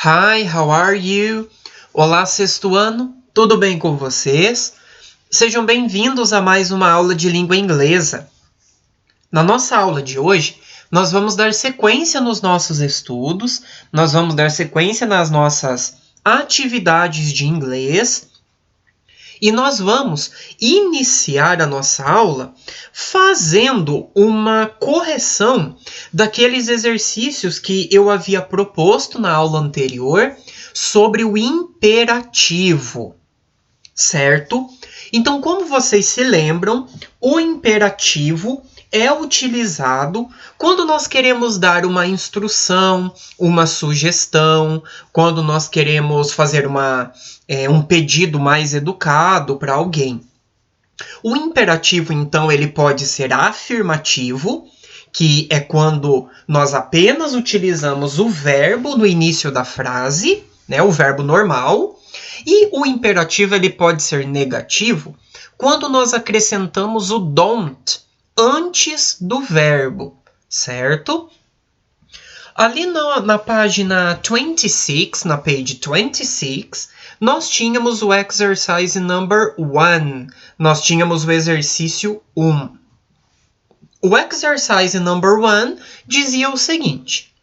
Hi, how are you? Olá, sexto ano, tudo bem com vocês? Sejam bem-vindos a mais uma aula de língua inglesa. Na nossa aula de hoje, nós vamos dar sequência nos nossos estudos, nós vamos dar sequência nas nossas atividades de inglês e nós vamos iniciar a nossa aula fazendo uma correção daqueles exercícios que eu havia proposto na aula anterior sobre o imperativo, certo? Então, como vocês se lembram, o imperativo é utilizado quando nós queremos dar uma instrução, uma sugestão, quando nós queremos fazer um pedido mais educado para alguém. O imperativo, então, ele pode ser afirmativo, que é quando nós apenas utilizamos o verbo no início da frase, né, o verbo normal, e o imperativo ele pode ser negativo quando nós acrescentamos o don't antes do verbo, certo? Ali na página 26, na page 26, nós tínhamos o exercise number 1. Nós tínhamos o exercício 1. O exercise number 1 dizia o seguinte: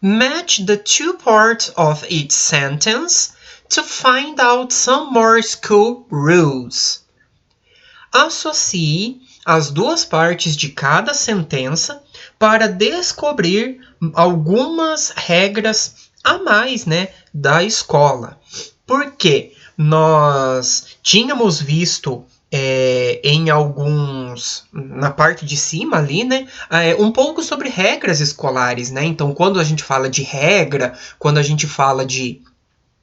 match the two parts of each sentence to find out some more school rules. Associe as duas partes de cada sentença para descobrir algumas regras a mais, né, da escola. Porque nós tínhamos visto na parte de cima ali, né, um pouco sobre regras escolares, né? Então, quando a gente fala de regra, quando a gente fala de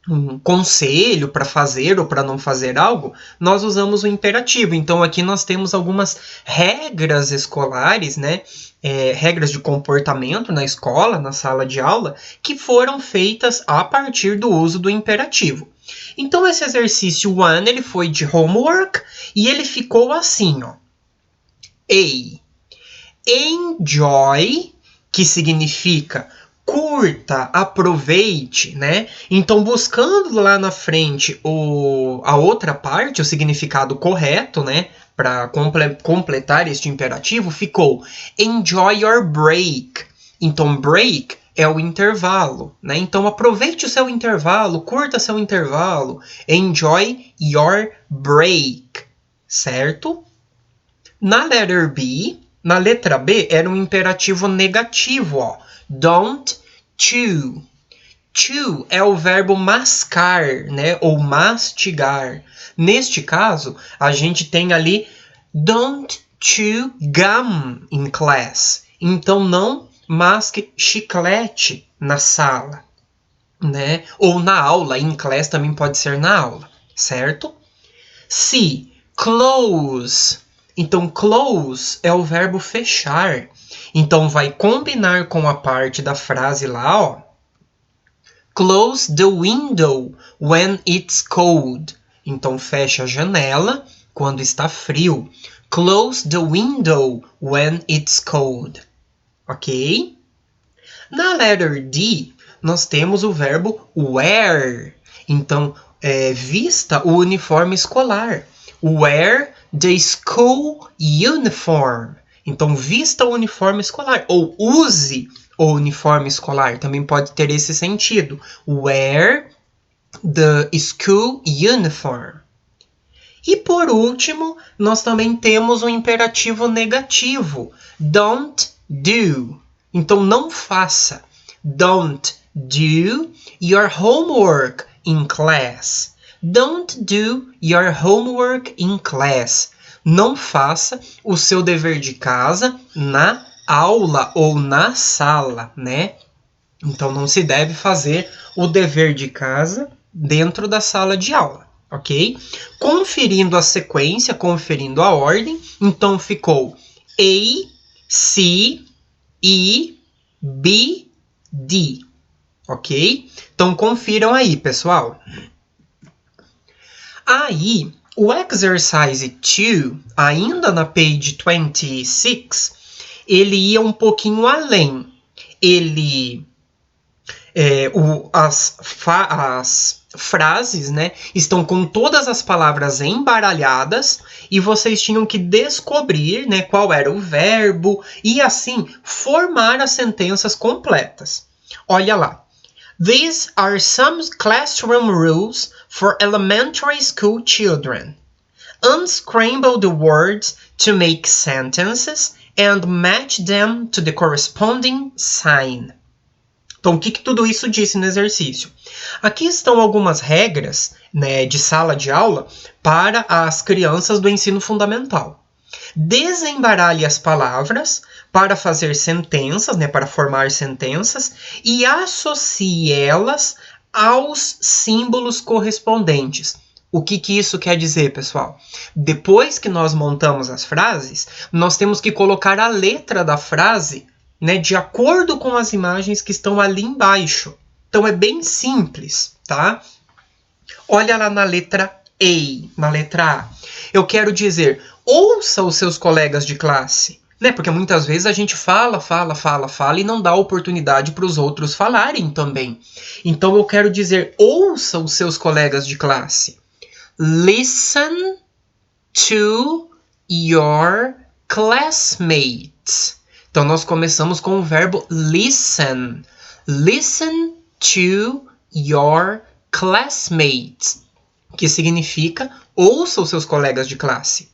um conselho para fazer ou para não fazer algo, nós usamos o imperativo. Então, aqui nós temos algumas regras escolares, né? Regras de comportamento na escola, na sala de aula, que foram feitas a partir do uso do imperativo. Então, esse exercício 1, ele foi de homework e ele ficou assim, ó. A. Enjoy, que significa curta, aproveite, né? Então, buscando lá na frente a outra parte, o significado correto, né? Para completar este imperativo, ficou enjoy your break. Então, break é o intervalo, né? Então, aproveite o seu intervalo, curta seu intervalo. Enjoy your break, certo? Na letra B, era um imperativo negativo, ó. Don't chew. Chew é o verbo mascar, né? Ou mastigar. Neste caso, a gente tem ali don't chew gum in class. Então, não masque chiclete na sala, né? Ou na aula. In class também pode ser na aula, certo? C. Close. Então, close é o verbo fechar. Então, vai combinar com a parte da frase lá, ó. Close the window when it's cold. Então, fecha a janela quando está frio. Close the window when it's cold. Ok? Na letter D, nós temos o verbo wear. Então, vista o uniforme escolar. Wear the school uniform. Então, vista o uniforme escolar. Ou use o uniforme escolar. Também pode ter esse sentido. Wear the school uniform. E por último, nós também temos um imperativo negativo. Don't do. Então, não faça. Don't do your homework in class. Don't do your homework in class. Não faça o seu dever de casa na aula ou na sala, né? Então, não se deve fazer o dever de casa dentro da sala de aula, ok? Conferindo a sequência, conferindo a ordem, então ficou A, C, E, B, D, ok? Então, confiram aí, pessoal. Aí, o exercise 2, ainda na page 26, ele ia um pouquinho além. Ele as frases, né, estão com todas as palavras embaralhadas e vocês tinham que descobrir, né, qual era o verbo e assim formar as sentenças completas. Olha lá. These are some classroom rules for elementary school children. Unscramble the words to make sentences and match them to the corresponding sign. Então, o que tudo isso disse no exercício? Aqui estão algumas regras, né, de sala de aula para as crianças do ensino fundamental. Desembaralhe as palavras para fazer sentenças, né, para formar sentenças, e associe elas aos símbolos correspondentes. O que isso quer dizer, pessoal? Depois que nós montamos as frases, nós temos que colocar a letra da frase, né, de acordo com as imagens que estão ali embaixo. Então é bem simples, tá? Olha lá na letra A, na letra A. Eu quero dizer, ouça os seus colegas de classe, né? Porque muitas vezes a gente fala e não dá oportunidade para os outros falarem também. Então eu quero dizer, ouça os seus colegas de classe. Listen to your classmates. Então, nós começamos com o verbo listen. Listen to your classmates, que significa ouça os seus colegas de classe.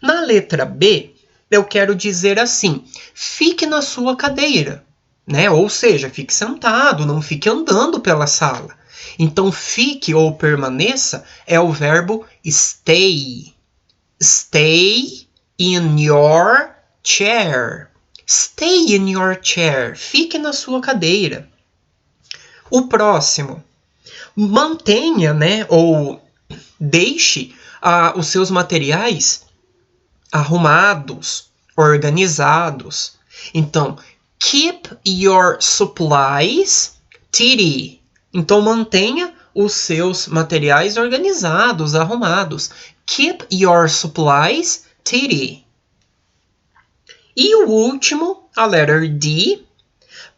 Na letra B, eu quero dizer assim, fique na sua cadeira, né? Ou seja, fique sentado, não fique andando pela sala. Então, fique ou permaneça é o verbo stay. Stay in your chair. Stay in your chair. Fique na sua cadeira. O próximo. Mantenha, né, ou deixe os seus materiais arrumados, organizados. Então, keep your supplies tidy. Então, mantenha os seus materiais organizados, arrumados. Keep your supplies tidy. E o último, a letter D,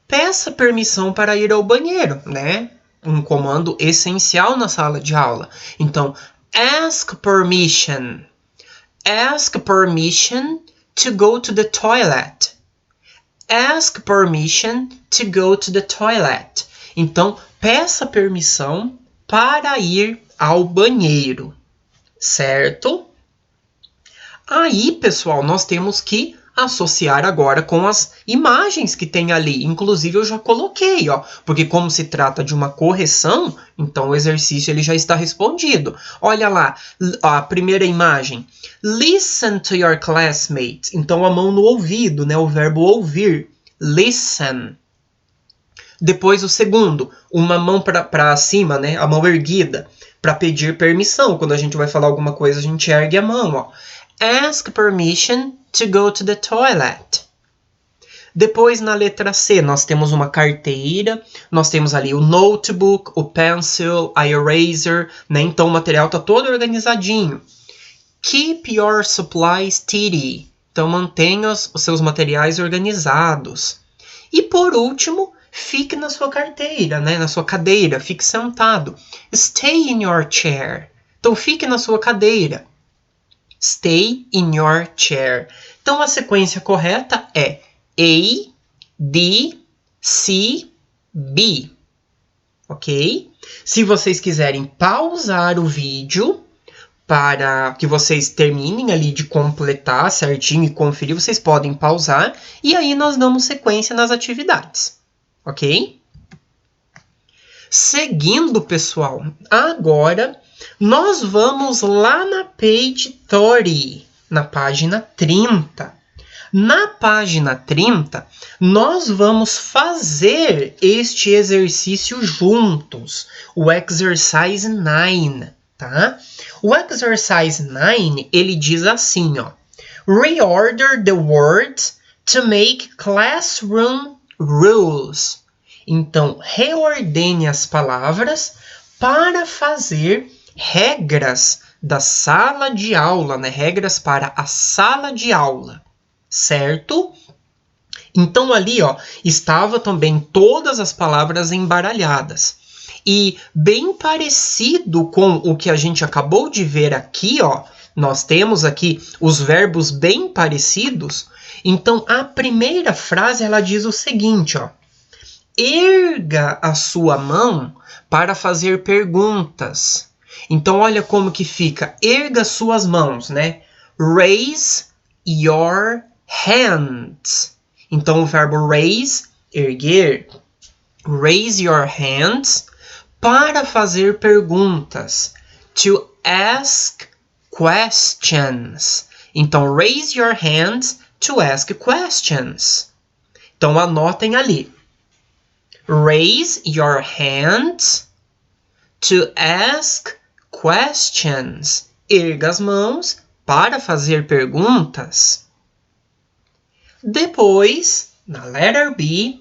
peça permissão para ir ao banheiro, né? Um comando essencial na sala de aula. Então, ask permission. Ask permission to go to the toilet. Ask permission to go to the toilet. Então, peça permissão para ir ao banheiro, certo? Aí, pessoal, nós temos que associar agora com as imagens que tem ali. Inclusive, eu já coloquei, ó, porque como se trata de uma correção, então o exercício ele já está respondido. Olha lá, a primeira imagem. Listen to your classmates. Então, a mão no ouvido, né? O verbo ouvir. Listen. Depois, o segundo, uma mão para cima, né? A mão erguida, para pedir permissão. Quando a gente vai falar alguma coisa, a gente ergue a mão, ó. Ask permission to go to the toilet. Depois, na letra C, nós temos uma carteira, nós temos ali o notebook, o pencil, a eraser, né? Então, o material está todo organizadinho. Keep your supplies tidy. Então, mantenha os seus materiais organizados. E, por último, fique na sua carteira, né? Na sua cadeira, fique sentado. Stay in your chair. Então, fique na sua cadeira. Stay in your chair. Então, a sequência correta é A, D, C, B. Ok? Se vocês quiserem pausar o vídeo para que vocês terminem ali de completar certinho e conferir, vocês podem pausar e aí nós damos sequência nas atividades. Ok? Seguindo, pessoal, agora nós vamos lá na page 30, na página 30. Na página 30, nós vamos fazer este exercício juntos, o exercise 9, tá? O exercise 9, ele diz assim, ó. Reorder the words to make classroom rules. Então, reordene as palavras para fazer regras da sala de aula, né? Regras para a sala de aula, certo? Então ali, ó, estava também todas as palavras embaralhadas. E bem parecido com o que a gente acabou de ver aqui, ó, nós temos aqui os verbos bem parecidos. Então a primeira frase ela diz o seguinte, ó: erga a sua mão para fazer perguntas. Então olha como que fica: erga suas mãos, né? Raise your hands. Então o verbo raise, erguer. Raise your hands para fazer perguntas. To ask questions. Então raise your hands to ask questions. Então anotem ali. Raise your hands to ask questions. Erga as mãos para fazer perguntas. Depois, na letter B,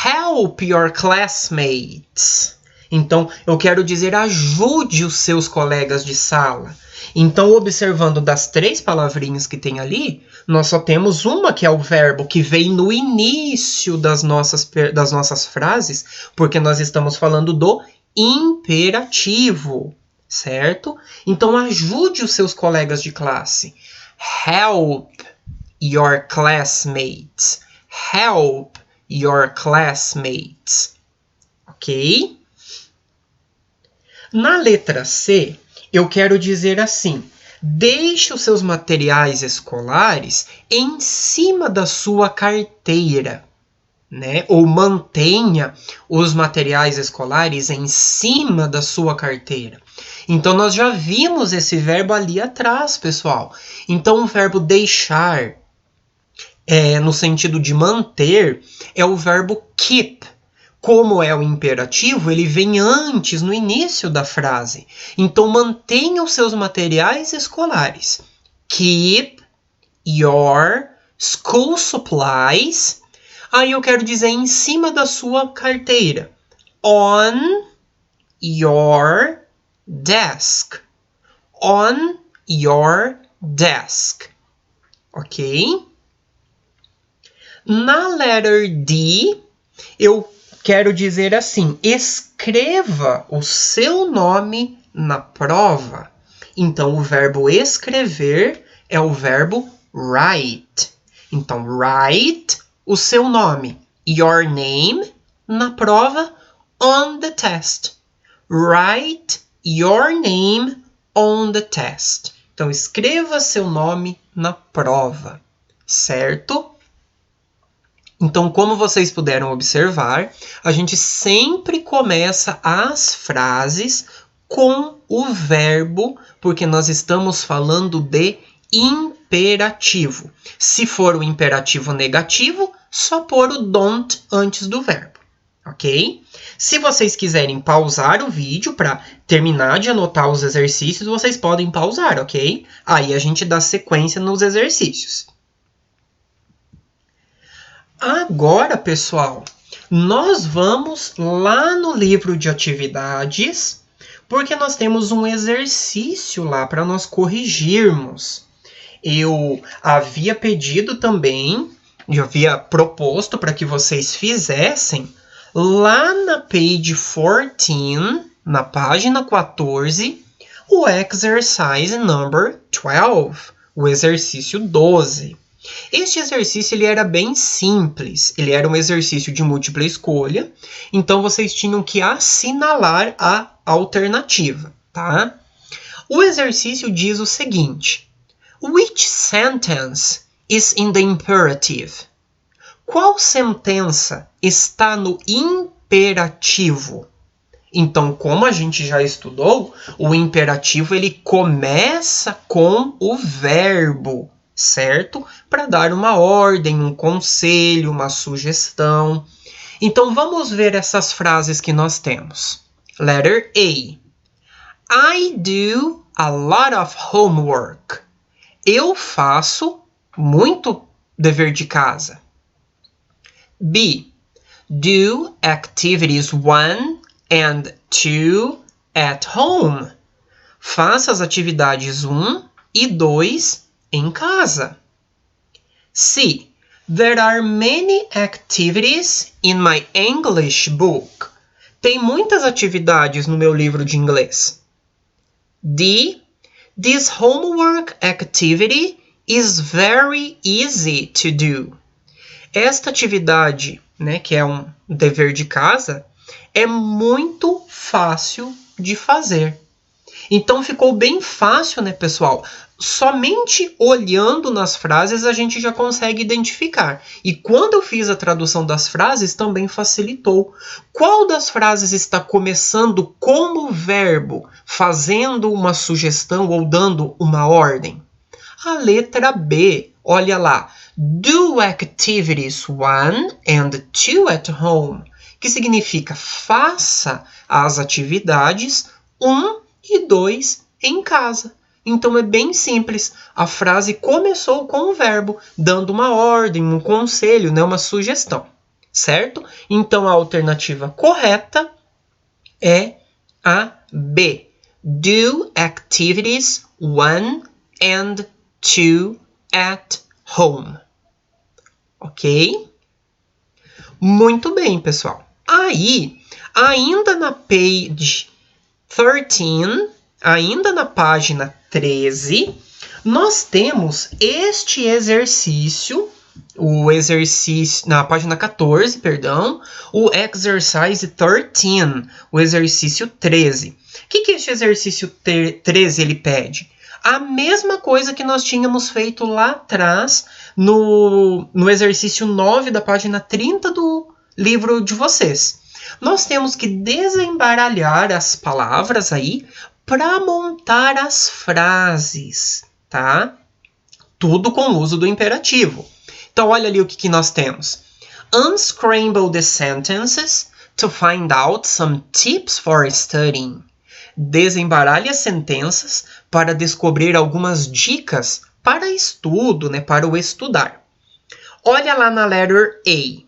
help your classmates. Então, eu quero dizer ajude os seus colegas de sala. Então, observando das 3 palavrinhas que tem ali, nós só temos uma que é o verbo que vem no início das nossas frases, porque nós estamos falando do imperativo, certo? Então, ajude os seus colegas de classe. Help your classmates. Help your classmates. Ok? Na letra C, eu quero dizer assim: deixe os seus materiais escolares em cima da sua carteira, né? Ou mantenha os materiais escolares em cima da sua carteira. Então, nós já vimos esse verbo ali atrás, pessoal. Então, o verbo deixar, no sentido de manter, é o verbo keep. Como é o imperativo, ele vem antes, no início da frase. Então, mantenha os seus materiais escolares. Keep your school supplies. Aí eu quero dizer em cima da sua carteira. On your desk. On your desk. Ok? Na letter D, eu quero dizer assim: escreva o seu nome na prova. Então, o verbo escrever é o verbo write. Então, write o seu nome, your name, na prova, on the test. Write your name on the test. Então, escreva seu nome na prova, certo? Então, como vocês puderam observar, a gente sempre começa as frases com o verbo, porque nós estamos falando de imperativo. Se for o imperativo negativo, só pôr o don't antes do verbo, ok? Se vocês quiserem pausar o vídeo para terminar de anotar os exercícios, vocês podem pausar, ok? Aí a gente dá sequência nos exercícios. Agora, pessoal, nós vamos lá no livro de atividades, porque nós temos um exercício lá para nós corrigirmos. Eu havia pedido também, eu havia proposto para que vocês fizessem lá na page 14, na página 14, o exercise number 12, o exercício 12. Este exercício ele era bem simples, ele era um exercício de múltipla escolha, então vocês tinham que assinalar a alternativa, tá? O exercício diz o seguinte: which sentence is in the imperative? Qual sentença está no imperativo? Então, como a gente já estudou, o imperativo ele começa com o verbo, certo? Para dar uma ordem, um conselho, uma sugestão. Então, vamos ver essas frases que nós temos. Letter A. I do a lot of homework. Eu faço muito dever de casa. B. Do activities 1 and 2 at home. Faça as atividades 1 e 2 em casa. C. There are many activities in my English book. Tem muitas atividades no meu livro de inglês. D. This homework activity is very easy to do. Esta atividade, né, que é um dever de casa, é muito fácil de fazer. Então ficou bem fácil, né, pessoal? Somente olhando nas frases a gente já consegue identificar. E quando eu fiz a tradução das frases, também facilitou. Qual das frases está começando como verbo, fazendo uma sugestão ou dando uma ordem? A letra B, olha lá. Do activities 1 and 2 at home. Que significa faça as atividades 1 e 2 em casa. Então é bem simples. A frase começou com o verbo, dando uma ordem, um conselho, né, uma sugestão. Certo? Então a alternativa correta é a B. Do activities 1 and 2 at home. Ok? Muito bem, pessoal. Aí, ainda na page 13, ainda na página 13, nós temos este exercício, o exercício, na página 14, perdão, o exercise 13, o exercício 13. O que este exercício 13 ele pede? A mesma coisa que nós tínhamos feito lá atrás no exercício 9 da página 30 do livro de vocês. Nós temos que desembaralhar as palavras aí para montar as frases, tá? Tudo com o uso do imperativo. Então, olha ali o que nós temos. Unscramble the sentences to find out some tips for studying. Desembaralhe as sentenças para descobrir algumas dicas para estudo, né? Para o estudar. Olha lá na letter A.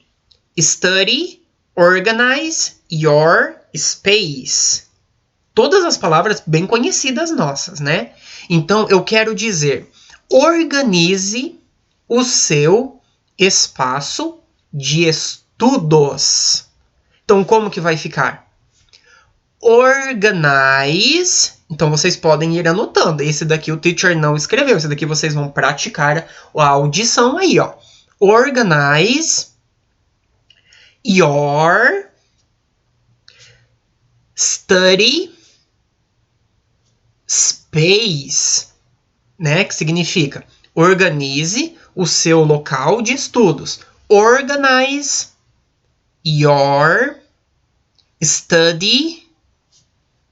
Study, organize your space. Todas as palavras bem conhecidas nossas, né? Então, eu quero dizer, organize o seu espaço de estudos. Então, como que vai ficar? Organize. Então, vocês podem ir anotando. Esse daqui o teacher não escreveu. Esse daqui vocês vão praticar a audição aí, ó. Organize your study space, né? Que significa organize o seu local de estudos. Organize your study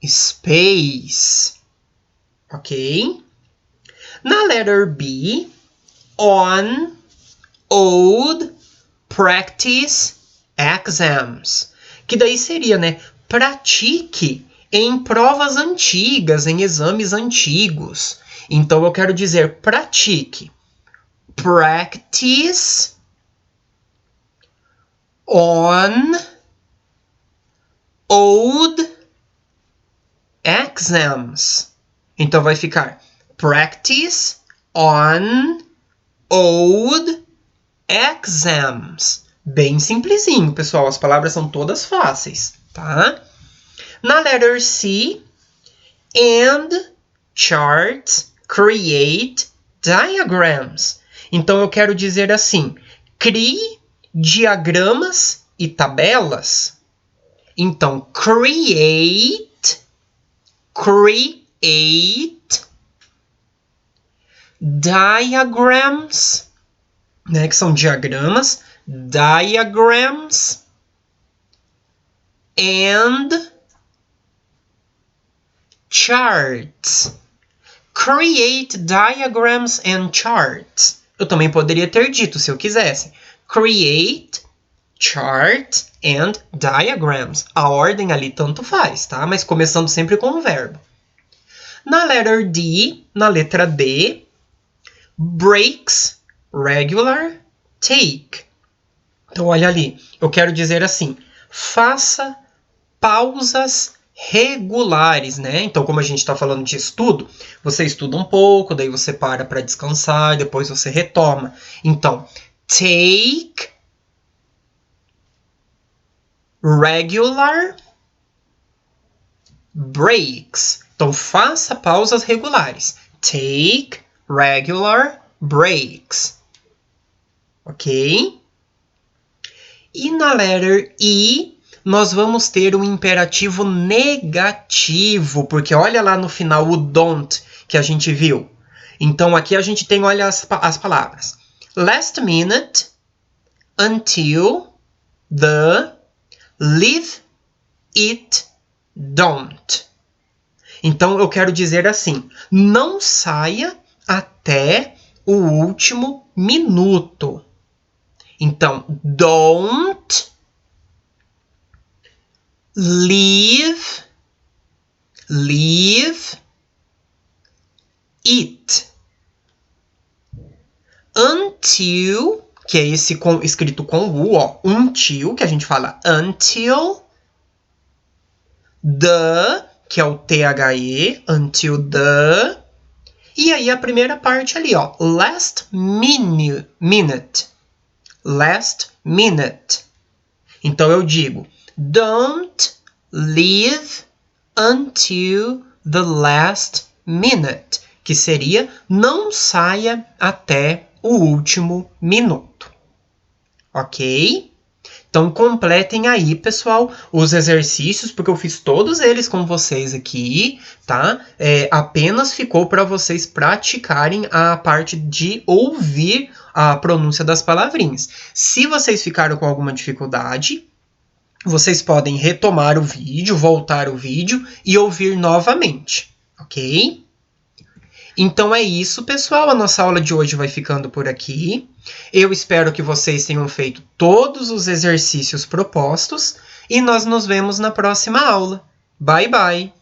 space. Ok? Na letter B, on old practice exams. Que daí seria, né? Pratique em provas antigas, em exames antigos. Então, eu quero dizer pratique. Practice on old exams. Então, vai ficar practice on old exams. Bem simplesinho, pessoal. As palavras são todas fáceis, tá? Na letter C, and charts create diagrams. Então, eu quero dizer assim, crie diagramas e tabelas. Então, create diagrams, né, que são diagramas, diagrams, and charts. Create diagrams and charts. Eu também poderia ter dito, se eu quisesse. Create, chart and diagrams. A ordem ali tanto faz, tá? Mas começando sempre com o verbo. Na letter D, na letra D, breaks, regular, take. Então, olha ali. Eu quero dizer assim, faça pausas regulares, né? Então, como a gente está falando de estudo, você estuda um pouco, daí você para descansar, depois você retoma. Então, take regular breaks. Então, faça pausas regulares. Take regular breaks. Ok? E na letter E, nós vamos ter um imperativo negativo, porque olha lá no final o don't que a gente viu. Então, aqui a gente tem, olha as palavras. Last minute, until, the, leave, it, don't. Então, eu quero dizer assim, não saia até o último minuto. Então, don't leave it. Until, que é esse escrito com U, ó, until, que a gente fala until, the, que é o THE, until the, e aí a primeira parte ali, ó, last minute. Last minute. Então eu digo, don't leave until the last minute, que seria não saia até o último minuto. Ok? Então completem aí, pessoal, os exercícios, porque eu fiz todos eles com vocês aqui, tá? Apenas ficou para vocês praticarem a parte de ouvir a pronúncia das palavrinhas. Se vocês ficaram com alguma dificuldade, vocês podem retomar o vídeo, voltar o vídeo e ouvir novamente, ok? Então é isso, pessoal. A nossa aula de hoje vai ficando por aqui. Eu espero que vocês tenham feito todos os exercícios propostos e nós nos vemos na próxima aula. Bye, bye!